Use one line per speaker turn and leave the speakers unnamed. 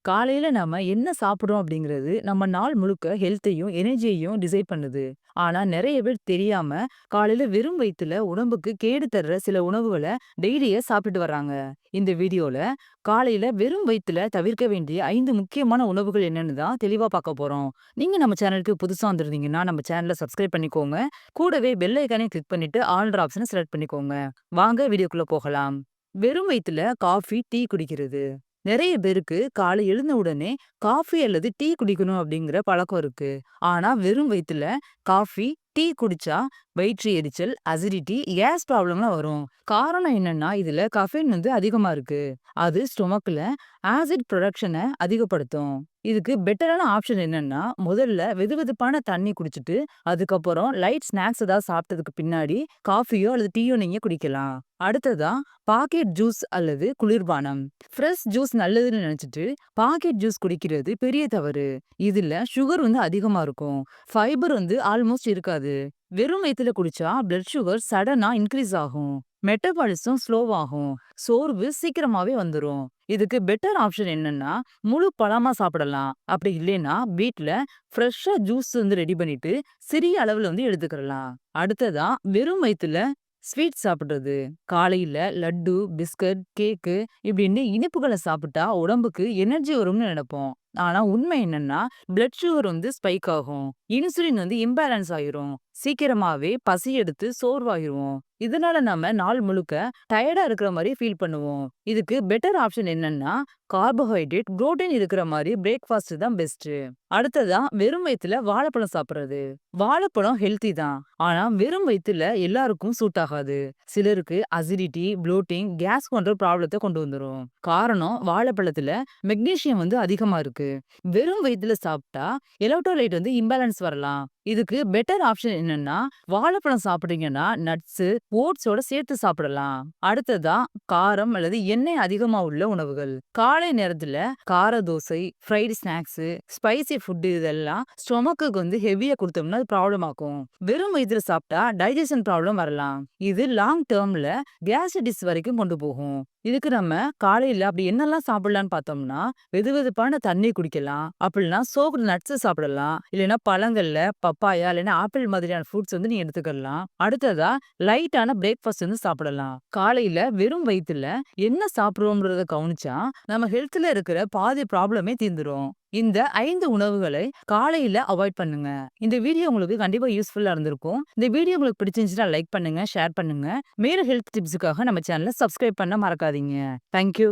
காலையில நம்ம என்ன சாப்பிடுறோம் அப்படிங்கிறது நம்ம நாள் முழுக்க ஹெல்த்தையும் எனர்ஜியையும் டிசைட் பண்ணுது. ஆனா நிறைய பேர் தெரியாம காலையில வெறும் வயித்துல உடம்புக்கு கேடு தர்ற சில உணவுகளை டெய்லியே சாப்பிட்டு வர்றாங்க. இந்த வீடியோல காலையில வெறும் வயித்துல தவிர்க்க வேண்டிய 5 முக்கியமான உணவுகள் என்னன்னு தான் தெளிவா பார்க்க போறோம். நீங்க நம்ம சேனலுக்கு புதுசா வந்திருந்தீங்கன்னா நம்ம சேனலை சப்ஸ்கிரைப் பண்ணிக்கோங்க. கூடவே பெல் ஐகானை கிளிக் பண்ணிட்டு ஆல் ஆப்ஷனை செலக்ட் பண்ணிக்கோங்க. வாங்க வீடியோக்குள்ள போகலாம். வெறும் வயித்துல காஃபி, டீ குடிக்கிறது. நிறைய பேருக்கு காலை எழுந்த உடனே காஃபி அல்லது டீ குடிக்கணும் அப்படிங்கிற பழக்கம் இருக்கு. ஆனா வெறும் வயித்துல காஃபி, டீ குடிச்சா வயிற்று எரிச்சல், அசிடிட்டி, கேஸ் ப்ராப்ளம்லாம் வரும். காரணம் என்னன்னா இதுல கஃபைன் அதிகமா இருக்கு. அது ஸ்டொமக்ல ஆசிட் ப்ரொடக்ஷனை அதிகப்படுத்தும். இதுக்கு பெட்டரான ஆப்ஷன் என்னன்னா முதல்ல வெதுவெதுப்பான தண்ணி குடிச்சிட்டு அதுக்கப்புறம் லைட் ஸ்நாக்ஸ் ஏதாவது சாப்பிட்டதுக்கு பின்னாடி காஃபியோ அல்லது டீயோ நீங்க குடிக்கலாம். அடுத்ததா பாக்கெட் ஜூஸ் அல்லது குளிர்பானம். ஃப்ரெஷ் ஜூஸ் நல்லதுன்னு நினைச்சிட்டு பாக்கெட் ஜூஸ் குடிக்கிறது பெரிய தவறு. இதுல சுகர் அதிகமா இருக்கும். ஃபைபர் ஆல்மோஸ்ட் இருக்காது. வெறும் வயித்துல குடிச்சா பிளட் சுகர் சடனா இன்க்ரீஸ் ஆகும். மெட்டபாலிசம் ஸ்லோவாகும். சோர்வு சீக்கிரமாவே வந்துரும். இதுக்கு பெட்டர் ஆப்ஷன் என்னன்னா முழு பழமா சாப்பிடலாம். அப்படி இல்லைன்னா வீட்ல ஃப்ரெஷ்ஷா ஜூஸ் ரெடி பண்ணிட்டு சிறிய அளவுல எடுத்துக்கலாம். அடுத்ததா வெறும் வயித்துல ஸ்வீட் சாப்பிடுறது. காலையில லட்டு, பிஸ்கட், கேக்கு இப்படின்னு இனிப்புகளை சாப்பிட்டா உடம்புக்கு எனர்ஜி வரும்னு நினைப்போம். ஆனா உண்மை என்னன்னா பிளட் சுகர் ஸ்பைக் ஆகும். இன்சுலின் இம்பேலன்ஸ் ஆயிரும். சீக்கிரமாவே பசி எடுத்து சோர்வாயிருவோம். இதனால நம்ம நாள் முழுக்க டயர்டா இருக்கிற மாதிரி ஃபீல் பண்ணுவோம். இதுக்கு பெட்டர் ஆப்ஷன் என்னன்னா கார்போஹைட்ரேட், புரோட்டீன் இருக்கிற மாதிரி பிரேக்ஃபாஸ்ட் தான் பெஸ்ட். அடுத்ததா வெறும் வயித்துல வாழைப்பழம் சாப்பிடுறது. வாழைப்பழம் ஹெல்த்தி தான். ஆனா வெறும் வயித்துல எல்லாருக்கும் சூட் ஆகாது. சிலருக்கு அசிடிட்டி, ப்ளோட்டிங், கேஸ் போன்ற ப்ராப்ளத்தை கொண்டு வந்துரும். காரணம் வாழைப்பழத்துல மெக்னீசியம் அதிகமா இருக்கு. வெறும் வயித்துல சாப்பிட்டா எலக்ட்ரோலைட் இம்பேலன்ஸ் வரலாம். இதுக்கு பெட்டர் ஆப்ஷன் என்னன்னா வாழைப்பழம் சாப்பிடுறீங்கன்னா நட்ஸ், ஓட்ஸோட சேர்த்து சாப்பிடலாம். அடுத்ததா காரம் அல்லது எண்ணெய் அதிகமா உள்ள உணவுகள். காலை நேரத்துல கார dosa, fried snacks, spicy food இதெல்லாம் ஸ்டொமக்கு ஹெவியா கொடுத்தோம்னா அது ப்ராப்ளம் ஆகும். வெறும் வயித்துல சாப்பிட்டா டைஜஷன் ப்ராப்ளம் வரலாம். இது லாங் டேர்ம்ல கேஸ்ட்ரைட்டிஸ் வரைக்கும் கொண்டு போகும். இதுக்கு நம்ம காலையில அப்படி என்னெல்லாம் சாப்பிடலாம்னு பார்த்தோம்னா வெதுவெதுப்பான தண்ணி குடிக்கலாம். அப்படின்னா சோக்டு நட்ஸ் சாப்பிடலாம். இல்லைன்னா பழங்கள்ல பப்பாயா இல்லைன்னா ஆப்பிள் மாதிரியான ஃப்ரூட்ஸ் நீங்க எடுத்துக்கலாம். அடுத்ததா லைட்டான பிரேக்ஃபாஸ்ட் சாப்பிடலாம். காலையில வெறும் வயித்துல என்ன சாப்பிடுறோம்ன்றத கவனிச்சா நம்ம ஹெல்த்ல இருக்கிற பாதி ப்ராப்ளமே தீர்ந்துரும். இந்த 5 உணவுகளை காலையில அவாய்ட் பண்ணுங்க. இந்த வீடியோ உங்களுக்கு கண்டிப்பா யூஸ்ஃபுல்லா இருந்திருக்கும். இந்த வீடியோ உங்களுக்கு பிடிச்சிருந்துச்சுன்னா லைக் பண்ணுங்க, ஷேர் பண்ணுங்க. மேலும் ஹெல்த் டிப்ஸுக்காக நம்ம சேனலை சப்ஸ்கிரைப் பண்ண மறக்காதீங்க. தேங்க்யூ.